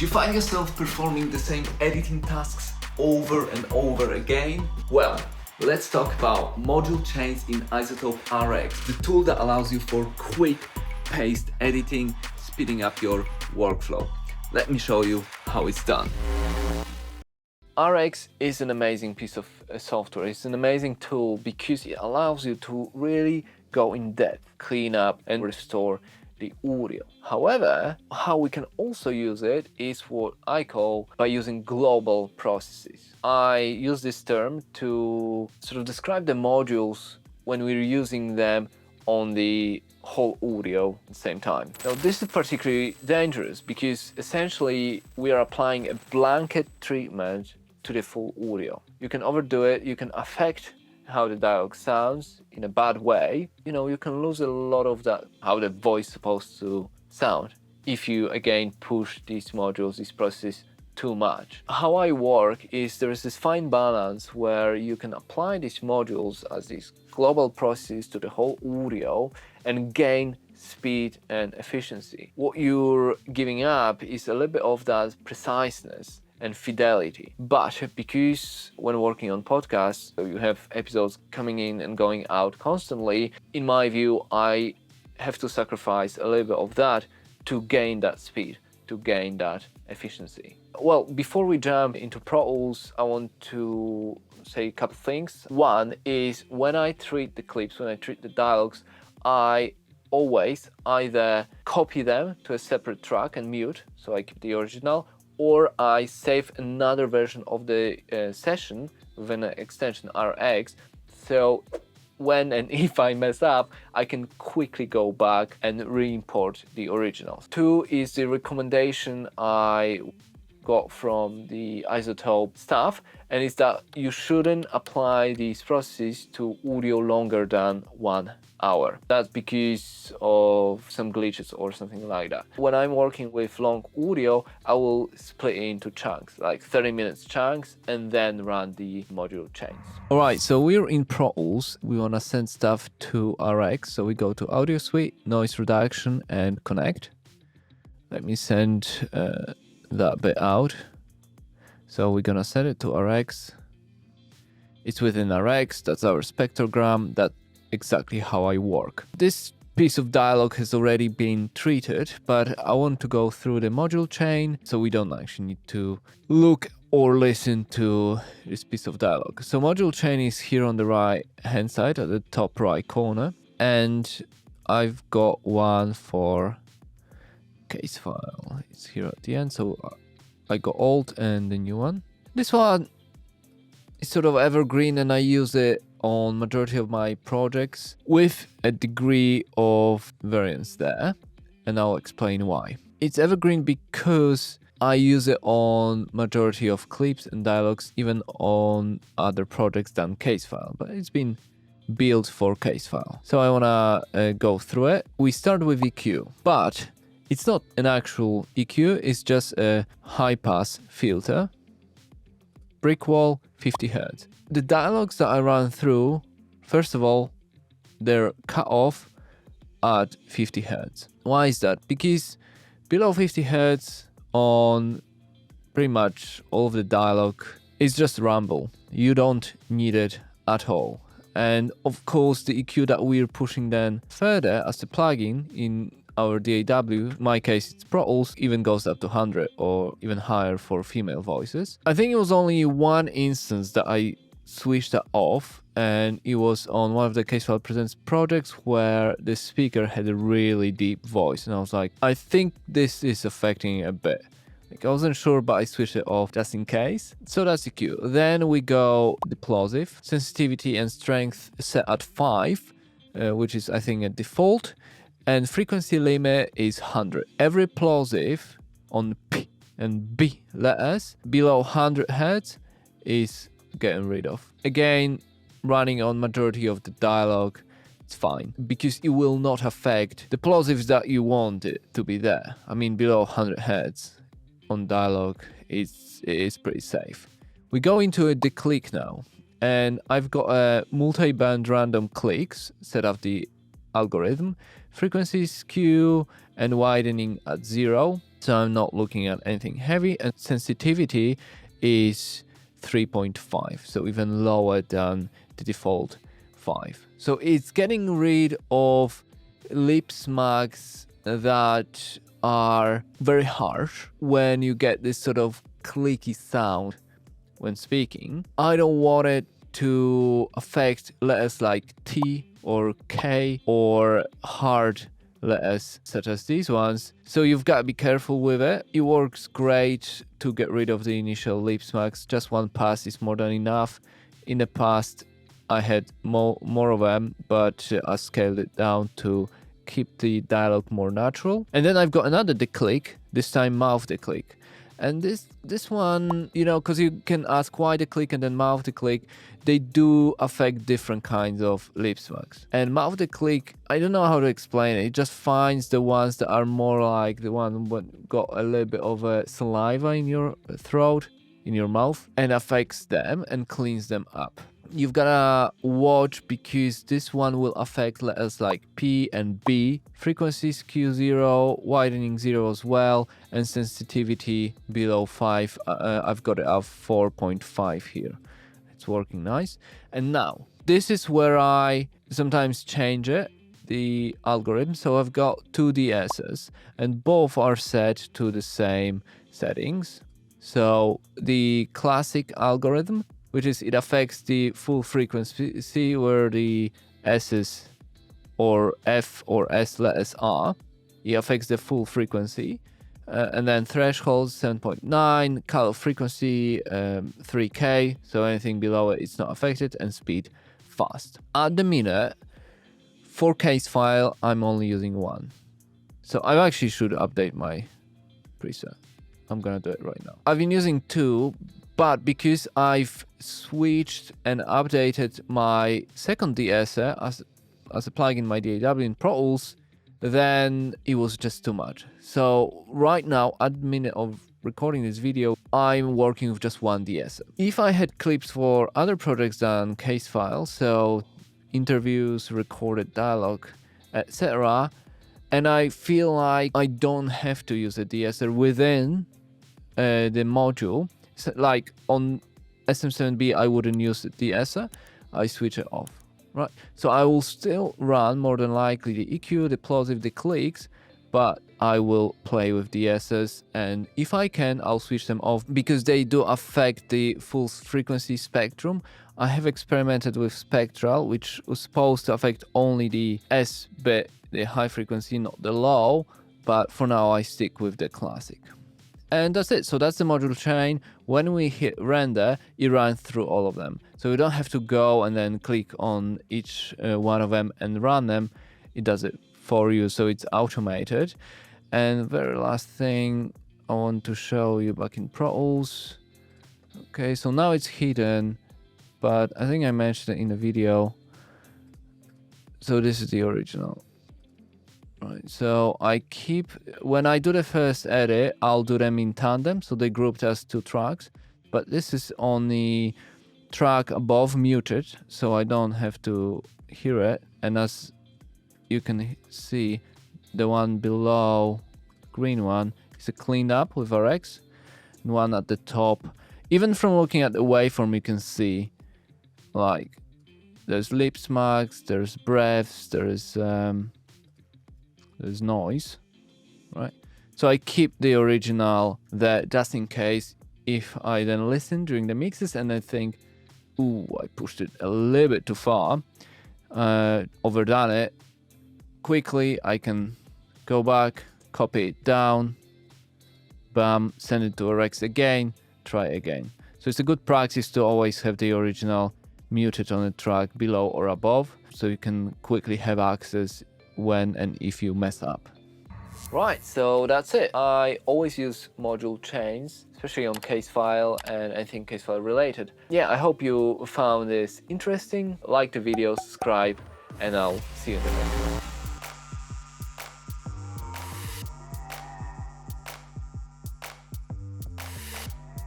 Do you find yourself performing the same editing tasks over and over again? Well, let's talk about module chains in Izotope RX, the tool that allows you for quick paced editing, speeding up your workflow. Let me show you how it's done. RX is an amazing piece of software. It's an amazing tool because it allows you to really go in depth, clean up and restore the audio. However, how we can also use it is what I call by using global processes. I use this term to sort of describe the modules when we're using them on the whole audio at the same time. Now this is particularly dangerous because essentially we are applying a blanket treatment to the full audio. You can overdo it, you can affect how the dialogue sounds in a bad way. You know, you can lose a lot of that, how the voice is supposed to sound, if you again push these modules, these processes too much. How I work is there is this fine balance where you can apply these modules as these global processes to the whole audio and gain speed and efficiency. What you're giving up is a little bit of that preciseness and fidelity. But because when working on podcasts, you have episodes coming in and going out constantly, in my view, I have to sacrifice a little bit of that to gain that speed, to gain that efficiency. Well, before we jump into Pro Tools, I want to say a couple things. One is when I treat the clips, when I treat the dialogues, I always either copy them to a separate track and mute, so I keep the original, or I save another version of the session with an extension RX, so when and if I mess up, I can quickly go back and re-import the originals. Two is the recommendation I got from the Izotope staff, and it's that you shouldn't apply these processes to audio longer than 1 hour. That's because of some glitches or something like that. When I'm working with long audio, I will split it into chunks, like 30 minutes chunks, and then run the module chains. All right, so we're in Pro Tools. We want to send stuff to RX, so we go to Audio Suite, Noise Reduction, and Connect. Let me send that bit out. So we're gonna send it to RX. It's within RX, that's our spectrogram, that's exactly how I work. This piece of dialogue has already been treated, but I want to go through the module chain so we don't actually need to look or listen to this piece of dialogue. So module chain is here on the right hand side at the top right corner, and I've got one for CaseFile. It's here at the end, so I got old and the new one. This one is sort of evergreen and I use it on majority of my projects with a degree of variance there, and I'll explain why. It's evergreen because I use it on majority of clips and dialogues, even on other projects than CaseFile, but it's been built for CaseFile. So I wanna go through it. We start with EQ, but it's not an actual EQ, it's just a high pass filter. Brick wall, 50 Hz. The dialogues that I run through, first of all, they're cut off at 50 Hz. Why is that? Because below 50 Hz on pretty much all of the dialogue is just rumble. You don't need it at all. And of course, the EQ that we're pushing then further as a plugin in our DAW, in my case it's Pro Tools, even goes up to 100 or even higher for female voices. I think it was only one instance that I switched that off, and it was on one of the CaseFile Presents projects where the speaker had a really deep voice, and I was like, I think this is affecting it a bit. Like, I wasn't sure, but I switched it off just in case. So that's EQ. Then we go De-plosive, sensitivity and strength set at 5, which is I think a default. And frequency limit is 100. Every plosive on P and B letters below 100 Hz is getting rid of. Again, running on majority of the dialogue, it's fine because it will not affect the plosives that you want it to be there. I mean, below 100 Hz on dialogue, it is pretty safe. We go into a declick now, and I've got a multi-band random clicks set up the algorithm. Frequency skew and widening at 0. So I'm not looking at anything heavy, and sensitivity is 3.5, so even lower than the default 5. So it's getting rid of lip smacks that are very harsh when you get this sort of clicky sound when speaking. I don't want it to affect letters like T or K or hard letters such as these ones, so you've got to be careful with it. It works great to get rid of the initial lip smacks. Just one pass is more than enough. In the past I had more of them, but I scaled it down to keep the dialogue more natural. And then I've got another de-click, this time mouth de-click. And this one, you know, because you can ask why de-click and then mouth de-click, they do affect different kinds of lip smacks. And mouth de-click, I don't know how to explain it. It just finds the ones that are more like the one that got a little bit of a saliva in your throat, in your mouth, and affects them and cleans them up. You've gotta watch because this one will affect letters like P and B, frequency skew 0, widening 0 as well, and sensitivity below 5. I've got it at 4.5 here. It's working nice. And now, this is where I sometimes change it, the algorithm. So I've got two De-esses, and both are set to the same settings. So the classic algorithm, which is it affects the full frequency where the S's or F or S letters are. It affects the full frequency. And then thresholds 7.9, color frequency 3K, so anything below it it's not affected, and speed fast. At the minute, for CaseFile, I'm only using one. So I actually should update my preset. I'm gonna do it right now. I've been using two, but because I've switched and updated my second De-ess as a plugin in my DAW in Pro Tools, then it was just too much. So right now, at the minute of recording this video, I'm working with just one De-ess. If I had clips for other projects than CaseFile, so interviews, recorded dialogue, etc., and I feel like I don't have to use a De-ess within the module, so like on SM7B, I wouldn't use the De-ess, I switch it off. Right, so I will still run more than likely the EQ, the De-plosive, the clicks, but I will play with De-esses, and if I can, I'll switch them off because they do affect the full frequency spectrum. I have experimented with spectral, which was supposed to affect only the S bit, the high frequency, not the low, but for now I stick with the classic. And that's it. So that's the module chain. When we hit render, it runs through all of them. So we don't have to go and then click on each one of them and run them. It does it for you, so it's automated. And very last thing I want to show you back in Pro Tools. Okay, so now it's hidden, but I think I mentioned it in the video. So this is the original. Right, so when I do the first edit, I'll do them in tandem, so they grouped as two tracks, but this is on the track above muted, so I don't have to hear it, and as you can see, the one below, green one, is cleaned up with RX, and one at the top, even from looking at the waveform, you can see, like, there's lip smacks, there's breaths, there's noise, right? So I keep the original there just in case if I then listen during the mixes and I think, ooh, I pushed it a little bit too far, overdone it, quickly I can go back, copy it down, bam, send it to RX again, try again. So it's a good practice to always have the original muted on the track below or above, so you can quickly have access when and if you mess up. Right, so that's it. I always use module chains, especially on CaseFile and anything CaseFile related. Yeah, I hope you found this interesting. Like the video, subscribe, and I'll see you in the next one.